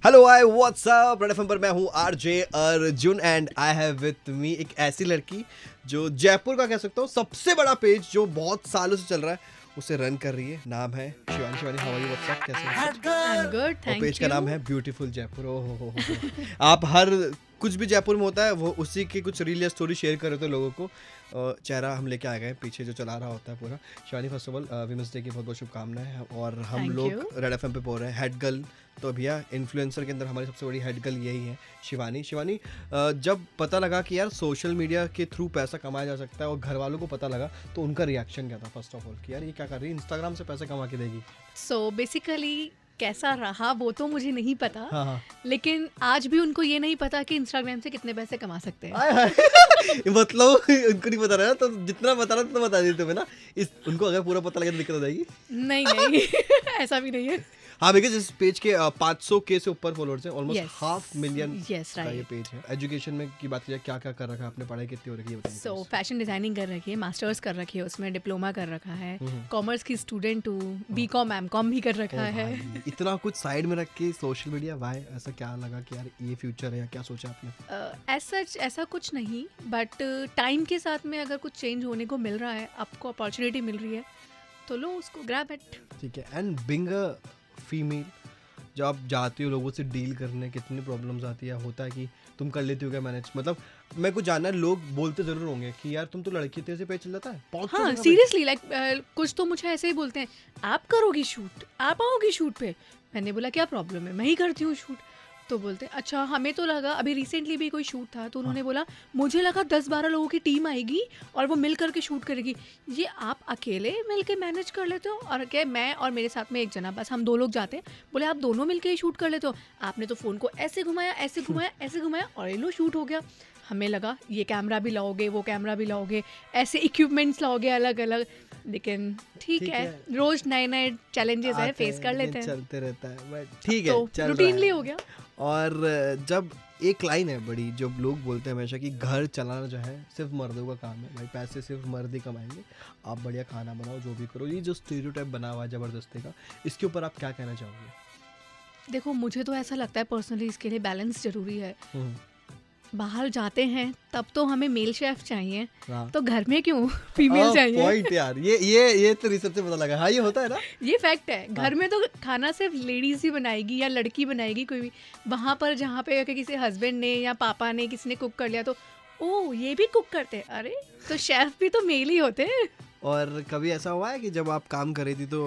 Hello hi what's up red FM पर मैं हूँ RJ Arjun and I have with me एक ऐसी लड़की जो जयपुर का कह सकता हूँ सबसे बड़ा पेज जो बहुत सालों से चल रहा है उसे रन कर रही है। नाम है Shivani. Shivani how are you, what's up, कैसे हो? I'm good, और thank पेज का you. नाम है ब्यूटीफुल जयपुर। ओह हो। आप हर कुछ भी जयपुर में होता है वो उसी की कुछ रील या स्टोरी शेयर कर रहे थे लोगों को। चेहरा हम लेके आ गए पीछे जो चला रहा होता है पूरा। Shivani first of all women's day की बहुत बहुत शुभकामनाएं। और हम Thank लोग you. रेड एफएम पे बोल रहे हैं हेड गर्ल, तो भैया इन्फ्लुएंसर के अंदर हमारी सबसे बड़ी हेड गर्ल यही है शिवानी। शिवानी, जब पता लगा कि यार सोशल मीडिया के थ्रू पैसा कमाया जा सकता है और घर वालों को पता लगा तो उनका रिएक्शन क्या था फर्स्ट ऑफ ऑल कि यार ये क्या कर रही है, इंस्टाग्राम से पैसे कमा के देगी? So basically कैसा रहा वो तो मुझे नहीं पता, हाँ हाँ। लेकिन आज भी उनको ये नहीं पता कि इंस्टाग्राम से कितने पैसे कमा सकते हैं. आय हाय। मतलब उनको नहीं पता रहा तो जितना बता रहा था तो बता देते ना। इस उनको अगर पूरा पता लगे तो दिक्कत हो जाएगी। नहीं ऐसा भी नहीं है. हाँ, बिकॉज इस पेज के 500 के से ऊपर फॉलोअर्स हैं, ऑलमोस्ट Yes. 500,000 Yes, का ये right. पेज है। एजुकेशन में की बात की क्या क्या कर रखा है आपने, पढ़ाई कितनी हो रखी है ये बताइए सो please। फैशन डिजाइनिंग कर रखी है, मास्टर्स कर रखी है, उसमें डिप्लोमा कर रखा है, हम्म। कॉमर्स की स्टूडेंट हूँ, बीकॉम एमकॉम भी कर रखा ओ है. भाई, इतना कुछ साइड में रख के सोशल मीडिया, वाई ऐसा क्या लगा कि यार ये फ्यूचर है या क्या सोचा आपने? ऐसा कुछ नहीं, बट टाइम के साथ में अगर कुछ चेंज होने को मिल रहा है, आपको अपॉर्चुनिटी मिल रही है तो लो उसको, ग्रैब इट. ठीक है। एंड बिंग अ फीमेल, जब आप जाती हो लोगों से डील करने, कितनी प्रॉब्लम्स आती है? होता है कि तुम कर लेती हो क्या मैनेज? मतलब मैं कुछ जानना है, लोग बोलते जरूर होंगे कि यार तुम तो लड़की, तेरे से पेज चल जाता है। हाँ सीरियसली, लाइक कुछ तो मुझे ऐसे ही बोलते हैं, आप करोगी शूट, आप आओगी शूट पे. मैंने बोला क्या प्रॉब्लम है, मैं ही करती हूँ शूट. तो बोलते हैं अच्छा, हमें तो लगा, अभी रिसेंटली भी कोई शूट था तो उन्होंने बोला मुझे लगा 10-12 लोगों की टीम आएगी और वो मिल करके शूट करेगी. ये आप अकेले मिल के मैनेज कर लेते हो? और क्या, मैं और मेरे साथ में एक जना, बस हम 2 लोग जाते हैं. बोले आप दोनों मिल के ही शूट कर लेते हो? आपने तो फ़ोन को ऐसे घुमाया ऐसे घुमाया ऐसे घुमाया और ये लो शूट हो गया. हमें लगा ये कैमरा भी लाओगे, वो कैमरा भी लाओगे, ऐसे इक्विपमेंट्स लाओगे अलग अलग. लेकिन ठीक है, रोज नए नए चैलेंजेस है, फेस कर लेते हैं. चलते रहता है, बट ठीक है, तो चल रहा रूटीनली है। हो गया. और जब एक लाइन है बड़ी, जब लोग बोलते हैं हमेशा कि घर चलाना जो है सिर्फ मर्दों का काम है, भाई पैसे सिर्फ मर्द ही कमाएंगे, आप बढ़िया खाना बनाओ जो भी करो, ये जो स्टीरियोटाइप बना हुआ है ज़बरदस्ती का, इसके ऊपर आप क्या कहना चाहोगे? देखो मुझे तो ऐसा लगता है पर्सनली, इसके लिए बैलेंस जरूरी है. बाहर जाते हैं तब तो हमें मेल शेफ चाहिए, हाँ। तो घर में क्यों फीमेल चाहिए? पॉइंट यार, ये तो रिसर्च से पता लगा। हाँ, ये होता है ना। ये फैक्ट है. घर में तो खाना सिर्फ लेडीज ही बनाएगी या लड़की बनाएगी कोई भी. वहाँ पर जहाँ पे किसी हस्बैंड ने या पापा ने किसी ने कुक कर लिया तो ओ ये भी कुक करते हैं, अरे तो शेफ भी तो मेल ही होते हैं. और कभी ऐसा हुआ है कि जब आप काम कर रही थी तो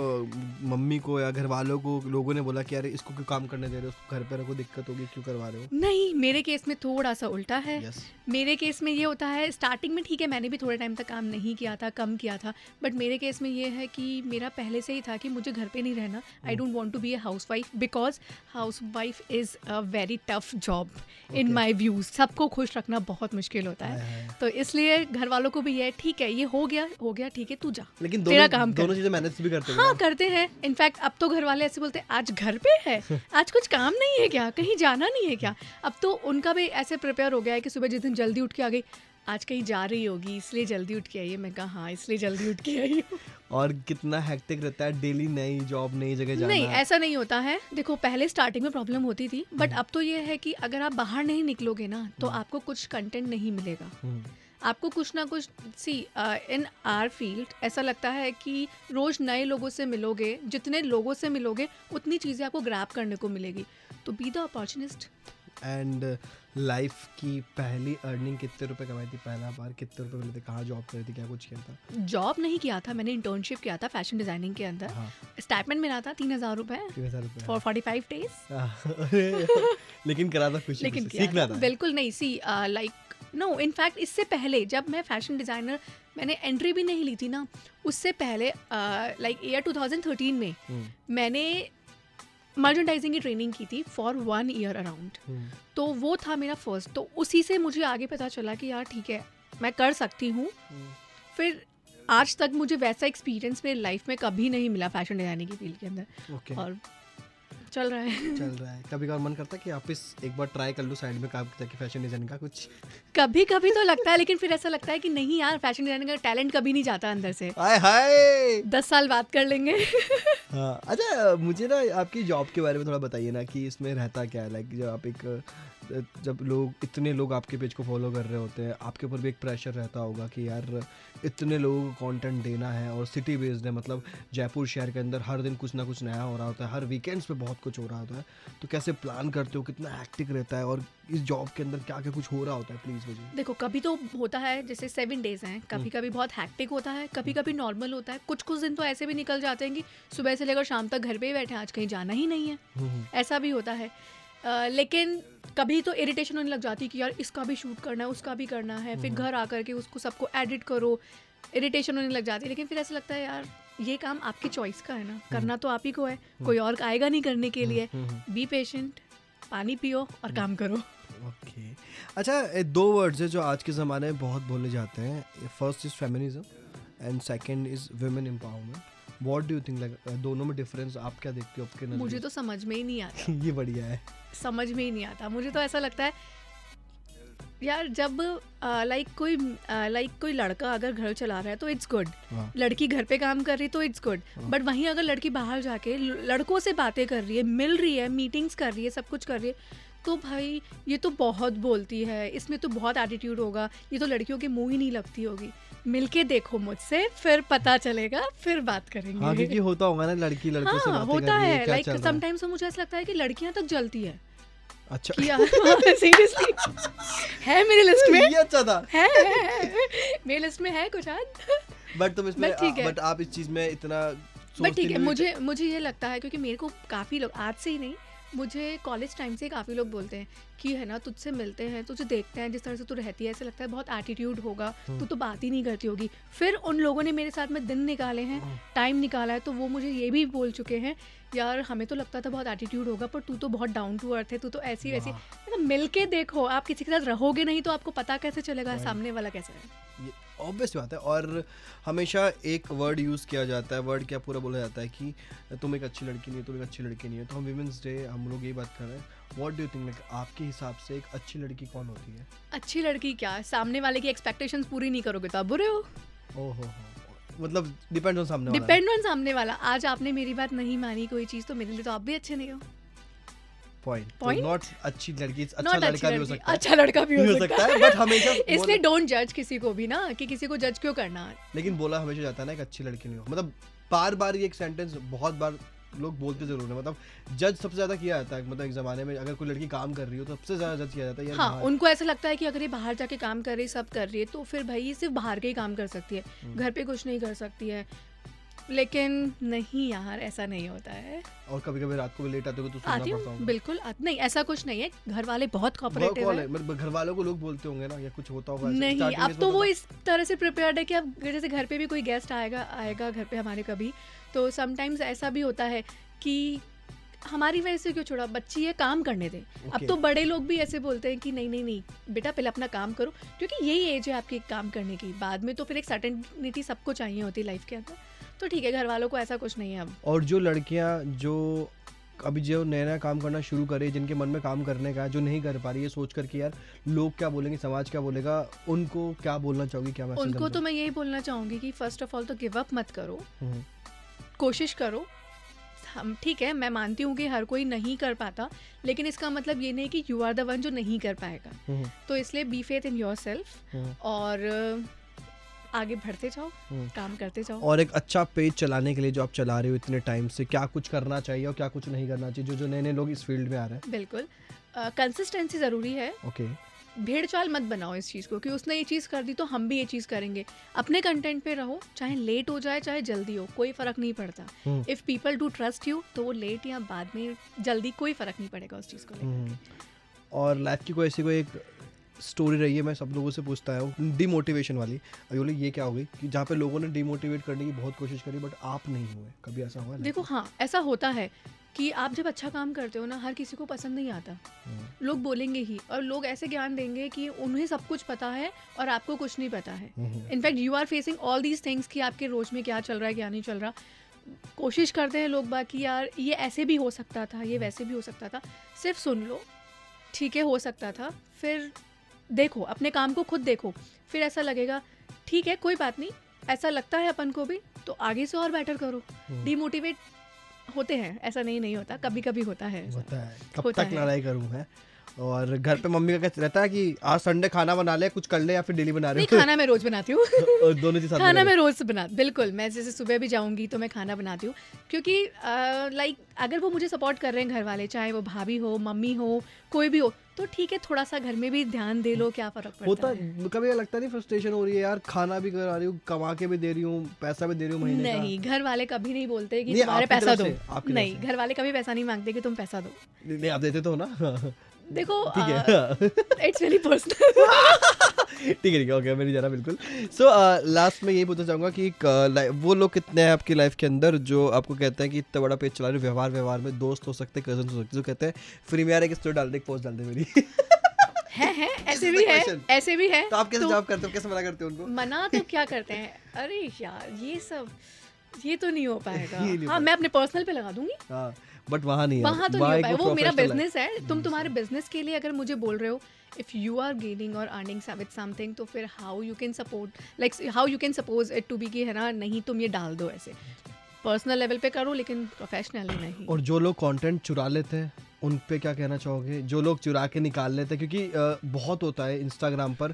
मम्मी को या घर वालों को लोगों ने बोला कि यार इसको क्यों काम करने दे रहे हो, उसको घर पे रखो, दिक्कत होगी, क्यों करवा रहे हो? नहीं, मेरे केस में थोड़ा सा उल्टा है. Yes. मेरे केस में ये होता है, स्टार्टिंग में ठीक है मैंने भी थोड़े टाइम तक काम नहीं किया था, कम किया था, बट मेरे केस में ये है कि मेरा पहले से ही था कि मुझे घर पे नहीं रहना. I don't want to be a housewife, because housewife is a very tough job in my views. सबको खुश रखना बहुत मुश्किल होता है. तो इसलिए घर वालों को भी ये ठीक है, ये हो गया ठीक है, तू जा, लेकिन तेरा काम कर. दोनों चीजें मैनेज भी करते हैं हाँ ना? करते हैं. इनफैक्ट अब तो घर वाले ऐसे बोलते हैं आज घर पे है, आज कुछ काम नहीं है क्या, कहीं जाना नहीं है क्या? अब तो उनका भी ऐसे प्रिपेयर हो गया है कि सुबह जिस दिन जल्दी उठ के आ गई, आज कहीं जा रही होगी इसलिए जल्दी उठ के आई है. मैं कहा हाँ इसलिए जल्दी उठ के आई हूँ. और कितना हेक्टिक रहता है डेली, नई जॉब, नई जगह जाना। नहीं ऐसा नहीं होता है. देखो पहले स्टार्टिंग में प्रॉब्लम होती थी, बट अब तो ये है कि अगर आप बाहर नहीं निकलोगे ना तो आपको कुछ कंटेंट नहीं मिलेगा. आपको कुछ ना कुछ सी इन आर फील्ड ऐसा लगता है कि रोज़ नए लोगों से मिलोगे, जितने लोगों से मिलोगे उतनी चीज़ें आपको ग्रैब करने को मिलेगी. तो be the opportunist. And life की पहली अर्निंग कितने रुपए कमाई थी पहला बार? कितने रुपए मिले थे? कहाँ जॉब करी थी? क्या कुछ किया था? जॉब नहीं किया था मैंने, इंटर्नशिप किया था फैशन डिज़ाइनिंग के अंदर. हाँ, स्टाइपेंड मिला था 3,000 रुपये 3,000 रुपए। For 45 days. लेकिन करा था खुशी लेकिन खुशी, किया सीखना था. था। बिल्कुल नहीं. सी लाइक नो, इनफैक्ट इससे पहले जब मैं फैशन डिज़ाइनर, मैंने एंट्री भी नहीं ली थी ना, उससे पहले लाइक ईयर 2013 में मैंने मर्चेंडाइजिंग की ट्रेनिंग की थी फॉर 1 ईयर अराउंड. तो वो था मेरा फर्स्ट. तो उसी से मुझे आगे पता चला कि यार ठीक है मैं कर सकती हूँ. फिर आज तक मुझे वैसा एक्सपीरियंस मेरी लाइफ में कभी नहीं मिला फैशन डिज़ाइनिंग की फील्ड के अंदर. ओके, और चल रहा है. चल रहा है. कभी कभार मन करता है कि आप इस एक बार ट्राई कर लो साइड में काम करके फैशन डिजाइनिंग का कुछ? कभी कभी तो लगता है, लेकिन फिर ऐसा लगता है कि नहीं यार, फैशन डिज़ाइनिंग का टैलेंट कभी नहीं जाता अंदर से. हाय हाय 10 साल बात कर लेंगे. हाँ, अच्छा मुझे ना आपकी जॉब के बारे में थोड़ा बताइए ना कि इसमें रहता क्या है? लाइक जब आप जब लोग इतने लोग आपके पेज को फॉलो कर रहे होते हैं, आपके ऊपर भी एक प्रेशर रहता होगा कि यार इतने लोगों को कंटेंट देना है और सिटी बेस्ड है, मतलब जयपुर शहर के अंदर हर दिन कुछ ना कुछ नया हो रहा होता है, हर वीकेंड्स पे बहुत कुछ हो रहा होता है। तो कैसे प्लान करते हो, कितना हेक्टिक रहता है और इस जॉब के अंदर क्या क्या कुछ हो रहा होता है, प्लीज़ मुझे। देखो कभी तो होता है जैसे 7 डेज हैं, कभी कभी बहुत हैक्टिक होता है, कभी कभी नॉर्मल होता है, कुछ कुछ दिन तो ऐसे भी निकल जाते हैं कि सुबह से लेकर शाम तक घर पे ही बैठे हैं, आज कहीं जाना ही नहीं है, ऐसा भी होता है। लेकिन कभी तो इरिटेशन होने लग जाती है कि यार इसका भी शूट करना है, उसका भी करना है, फिर घर आकर के उसको सबको एडिट करो, इरिटेशन होने लग जाती है। लेकिन फिर ऐसा लगता है यार ये काम आपकी चॉइस का है ना, करना तो आप ही को है, कोई और आएगा नहीं करने के लिए। बी पेशेंट, पानी पियो और काम करो। ओके, अच्छा 2 वर्ड्स है जो आज के ज़माने में बहुत बोले जाते हैं। First is feminism and second is women empowerment. What do you think, like दोनों में डिफरेंस आप क्या देखते हो आपके नज़रिए मुझे तो समझ में ही नहीं आता। ये बढ़िया है। समझ में ही नहीं आता। मुझे तो ऐसा लगता है यार जब लाइक कोई लड़का अगर घर चला रहा है तो इट्स गुड, हाँ, लड़की घर पे काम कर रही है तो इट्स गुड, बट वहीं अगर लड़की बाहर जाके लड़कों से बातें कर रही है, मिल रही है, मीटिंग्स कर रही है, सब कुछ कर रही है, तो भाई ये तो बहुत बोलती है, इसमें तो बहुत एटीट्यूड होगा, ये तो लड़कियों के मुंह ही नहीं लगती होगी। मिलके देखो मुझसे, फिर पता चलेगा, फिर बात करेंगे। हाँ, क्योंकि होता होगा ना लड़की लड़कों से हाँ बातें होता कर रही है, क्या लाइक चल रहा है। समटाइम्स तो मुझे ऐसा लगता है कि लड़कियां तक जलती है अच्छा कि यार सीरियसली है मेरी लिस्ट में, ये अच्छा था। है मेरी लिस्ट में है कुछ आज। बट तुम इसमें बट ठीक है। बट आप इस चीज में इतना बट ठीक है, सोचती मुझे ये लगता है क्योंकि मेरे को काफ़ी लोग, आज से ही नहीं, मुझे कॉलेज टाइम से काफ़ी लोग बोलते हैं कि है ना तुझसे मिलते हैं, तुझे देखते हैं, जिस तरह से तू रहती है ऐसे लगता है बहुत एटीट्यूड होगा, तू तो बात ही नहीं करती होगी। फिर उन लोगों ने मेरे साथ में दिन निकाले हैं, टाइम निकाला है, तो वो मुझे ये भी बोल चुके हैं यार हमें तो लगता था बहुत एटीट्यूड होगा, पर तू तो बहुत डाउन टू अर्थ है, तू तो ऐसी वैसी। मतलब मिल के देखो, आप किसी के साथ रहोगे नहीं तो आपको पता कैसे चलेगा सामने वाला कैसा है। ये ऑब्वियस बात है। और हमेशा एक वर्ड यूज़ किया जाता है, वर्ड क्या पूरा बोला जाता है कि तुम एक अच्छी लड़की नहीं हो, तुम एक अच्छी लड़की नहीं हो। तो हम वीमेंस डे हम लोग यही बात कर रहे हैं। What do you think, like आपके हिसाब से एक अच्छी लड़की कौन होती है? अच्छी लड़की क्या, सामने वाले की एक्सपेक्टेशंस पूरी नहीं करोगे तो आप बुरे हो। ओहो, मतलब डिपेंड ऑन सामने वाला। डिपेंड ऑन सामने वाला। आज आपने मेरी बात नहीं मानी कोई चीज़, तो मेरे लिए तो आप भी अच्छे नहीं हो। Point Point? नॉट अच्छी लड़की, अच्छा Not लड़का भी हो लड़की, सकता है, अच्छा लड़का भी हो सकता है, बट हमेशा इसलिए डोंट जज किसी को भी ना, कि किसी को जज क्यों करना। लेकिन बोला हमेशा जाता है ना कि अच्छी लड़की नहीं हो, मतलब बार बार ये एक सेंटेंस बहुत बार लोग बोलते जरूर है। मतलब जज सबसे ज्यादा किया जाता है, मतलब एक जमाने में अगर कोई लड़की काम कर रही हो तो सबसे ज्यादा जज किया जाता है यार हाँ, बाहर। उनको ऐसा लगता है कि अगर ये बाहर जाके काम कर रही है, सब कर रही है, तो फिर भाई ये सिर्फ बाहर के ही काम कर सकती है, घर पे कुछ नहीं कर सकती है। लेकिन नहीं यार, ऐसा नहीं होता है। और कभी कभी रात को भी लेट आते हो तो सुनना आती पड़ता हूँ होगा। बिल्कुल, नहीं ऐसा कुछ नहीं है, घर वाले बहुत कोऑपरेटिव कॉल है। है, मतलब घर वालों को लोग बोलते होंगे ना या कुछ होता होगा ऐसे? नहीं, Starting अब days तो में वो होता इस तरह से प्रिपेयर्ड है कि अब जैसे घर पे भी कोई गेस्ट आएगा घर पे हमारे कभी, तो समटाइम्स ऐसा भी होता है कि हमारी वजह से क्यों छोड़ा, बच्ची है काम करने दे। अब Okay. तो बड़े लोग भी ऐसे बोलते हैं कि नहीं नहीं नहीं बेटा पहले अपना काम करो, क्योंकि यही एज है आपकी काम करने की, बाद में तो फिर एक सर्टेनिटी सबको चाहिए होती है लाइफ के अंदर। तो ठीक है, घर वालों को ऐसा कुछ नहीं है अब। और जो लड़कियां जो अभी जो नया नया काम करना शुरू करे, जिनके मन में काम करने का है, जो नहीं कर पा रही है सोच कर कि यार लोग क्या बोलेंगे, समाज क्या बोलेगा, उनको क्या बोलना चाहोगी, क्या मैसेज? उनको तो मैं यही बोलना चाहूँगी कि फर्स्ट ऑफ ऑल तो गिव अप मत करो, कोशिश करो। हम ठीक है, मैं मानती हूँ कि हर कोई नहीं कर पाता, लेकिन इसका मतलब ये नहीं कि यू आर द वन जो नहीं कर पाएगा। तो इसलिए be faith in yourself और आगे बढ़ते जाओ, काम करते जाओ। और एक अच्छा पेज चलाने के लिए जो आप चला रहे हो इतने टाइम से, क्या कुछ करना चाहिए और क्या कुछ नहीं करना चाहिए, जो नए नए लोग इस फील्ड में आ रहे हैं? बिल्कुल, कंसिस्टेंसी ज़रूरी है। ओके, भेड़ चाल मत बनाओ इस चीज़ को कि उसने ये चीज़ कर दी तो हम भी ये चीज़ करेंगे। अपने कंटेंट पे रहो, चाहे लेट हो जाए चाहे जल्दी हो, कोई फ़र्क नहीं पड़ता। If people do trust you तो वो लेट या बाद में जल्दी कोई फ़र्क नहीं पड़ेगा उस चीज़ को लेकर। और लाइफ की कोई ऐसी कोई एक स्टोरी रही है, मैं सब लोगों से पूछता हूँ, डिमोटिवेशन वाली, अभी बोले ये क्या हो गई कि जहाँ पे लोगों ने डिमोटिवेट करने की बहुत कोशिश करी बट आप नहीं हुए, कभी ऐसा हुआ? देखो हाँ, ऐसा होता है कि आप जब अच्छा काम करते हो ना, हर किसी को पसंद नहीं आता, लोग बोलेंगे ही, और लोग ऐसे ज्ञान देंगे कि उन्हें सब कुछ पता है और आपको कुछ नहीं पता है। In fact you are facing all these things कि आपके रोज में क्या चल रहा है क्या नहीं चल रहा। कोशिश करते हैं लोग बाकी यार ये ऐसे भी हो सकता था, ये वैसे भी हो सकता था, सिर्फ सुन लो, ठीक है हो सकता था, फिर देखो अपने काम को खुद देखो, फिर ऐसा लगेगा ठीक है कोई बात नहीं, ऐसा लगता है अपन को भी, तो आगे से और बेटर करो। डिमोटिवेट होते हैं, ऐसा नहीं होता, कभी-कभी होता है ऐसा। होता है, कब होता तक है। लड़ाई करूं मैं। और घर पे मम्मी का क्या रहता है कि आज संडे खाना बना ले, कुछ कर ले, या फिर डेली बना रहे नहीं, हो? खाना मैं रोज़ बनाती हूँ। और दोनों चीज साथ में खाना करो। मैं रोज़ बिल्कुल, मैं जैसे सुबह भी जाऊँगी तो मैं खाना बनाती हूँ, क्योंकि लाइक अगर वो मुझे सपोर्ट कर रहे हैं घर वाले, चाहे वो भाभी हो, मम्मी हो, कोई भी हो, तो ठीक है, थोड़ा-सा घर में भी ध्यान दे लो, क्या फ़र्क पड़ता होता है। कभी ये लगता नहीं फ्रस्ट्रेशन हो रही है यार, खाना भी करा रही हूँ, कमा के भी दे रही हूँ, पैसा भी दे रही हूँ महीने का? नहीं, घर वाले कभी नहीं बोलते कि नहीं, तुम्हारे आपकी पैसा तरफ दो। से, आपकी नहीं, तरफ से। घर वाले कभी पैसा नहीं माँगते कि तुम पैसा दो। नहीं आप देते तो हो ना? देखो ठीक है। It's very personal. ठीक है ओके, मैं नहीं जा रहा बिल्कुल। सो लास्ट में यही पूछना चाहूँगा कि वो लोग कितने हैं आपकी लाइफ के अंदर जो आपको कहते हैं कि इतना बड़ा पेज चला रहे हो, व्यवहार में दोस्त हो सकते, कजन हो सकते, जो कहते हैं फ्री में यार एक स्टोरी डाल दे, एक पोस्ट डाल दे मेरी। है, ऐसे is भी the है, question. ऐसे भी है। तो आप कैसे तो जवाब करते हो, कैसे मना करते हो उनको? मना तो क्या करते हैं, अरे यार ये तो नहीं हो पाएगा। ये नहीं हो हाँ, मैं अपने पर्सनल पे लगा दूंगी, हाँ, बट वहाँ नहीं वहाँ तो वहाँ नहीं हो एक पाएगा, वो मेरा professional बिजनेस है। तुम तुम्हारे बिजनेस के लिए अगर मुझे बोल रहे हो, इफ यू आर गेनिंग और अर्निंग विद समथिंग, तो फिर how you can support, like how you can suppose it to be कि है ना, नहीं तुम ये डाल दो ऐसे। पर्सनल लेवल पे करो, लेकिन प्रोफेशनली नहीं। और जो लोग कंटेंट चुरा लेते हैं उन पे क्या कहना चाहोगे, जो लोग चुरा के निकाल लेते हैं? क्योंकि बहुत होता है इंस्टाग्राम पर,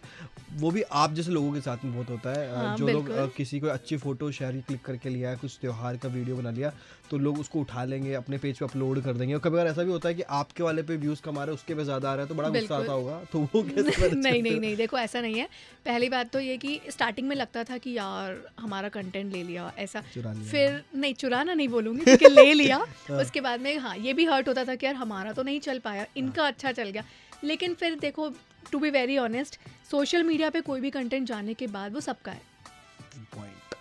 वो भी आप जैसे लोगों के साथ में बहुत होता है। हाँ, जो लोग बिल्कुल। किसी को अच्छी फोटो शेयर क्लिक करके लिया है, कुछ त्योहार का वीडियो बना लिया, तो लोग उसको उठा लेंगे, अपने पेज पे अपलोड कर देंगे। और कभी बार ऐसा भी होता है कि आपके वाले पे व्यूज कम आ रहे हैं, उसके पे ज्यादा आ रहा है, तो बड़ा गुस्सा बिल्कुल। आता होगा, तो वो कैसे नहीं, देखो ऐसा नहीं है। पहली बात तो ये कि स्टार्टिंग में लगता था कि यार हमारा कंटेंट ले लिया ऐसा, चुरा लिया। फिर नहीं, चुराना नहीं बोलूँगी क्योंकि ले लिया। उसके बाद में हाँ, ये भी हर्ट होता था कि यार हमारा तो नहीं चल पाया, इनका अच्छा चल गया। लेकिन फिर देखो, to be very honest, social media पे कोई भी कंटेंट जाने के बाद वो सबका है, पॉइंट।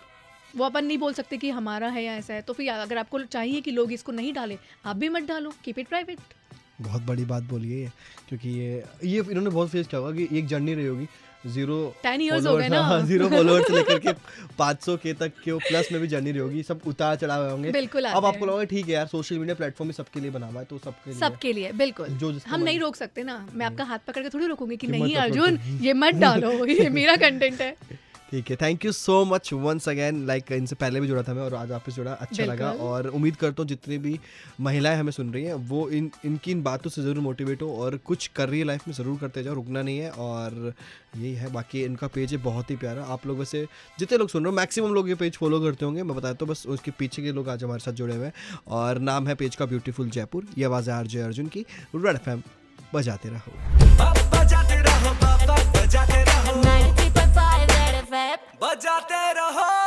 वो अपन नहीं बोल सकते कि हमारा है या ऐसा है। तो फिर अगर आपको चाहिए कि लोग इसको नहीं डालें, आप भी मत डालो, कीप इट प्राइवेट। बहुत बड़ी बात बोली है ये, क्योंकि ये इन्होंने बहुत फेस किया होगा कि एक जर्नी रही होगी, 10 years हो गए ना। 0 फॉलोअर्स से लेकर के 500K तक के प्लस में भी जर्नी रही होगी, सब उतार चढ़ाव हुए होंगे। बिल्कुल अब आते आपको हैं। लगा ठीक है यार, सोशल मीडिया प्लेटफॉर्म सबके लिए बना हुआ है, तो सबके लिए सबके लिए बिल्कुल। जो जिसका हम मन- नहीं रोक सकते ना, मैं आपका हाथ पकड़ के थोड़ी रोकूंगी कि कि मत नहीं upload अर्जुन, करो। ये मत डालो, ये मेरा कंटेंट है। ठीक है, thank you so much once again. Like इनसे पहले भी जुड़ा था मैं और आज आपसे जुड़ा, अच्छा लगा। बिल्कुल। और उम्मीद करता हूँ जितनी भी महिलाएं हमें सुन रही हैं वो इनकी इन बातों से ज़रूर मोटिवेट हो और कुछ कर रही है लाइफ में, ज़रूर करते जाओ, रुकना नहीं है। और यही है, बाकी इनका पेज है बहुत ही प्यारा। आप लोग वैसे जितने लोग सुन रहे हो मैक्सिमम लोग ये पेज फॉलो करते होंगे, मैं बताया तो बस उसके पीछे के लोग आज हमारे साथ जुड़े हुए हैं। और नाम है पेज का ब्यूटीफुल जयपुर। ये आवाज़ है RJ अर्जुन की। रेड FM बजाते रहो। बजाते रहो 93.5 रेड एफएम बजाते रहो।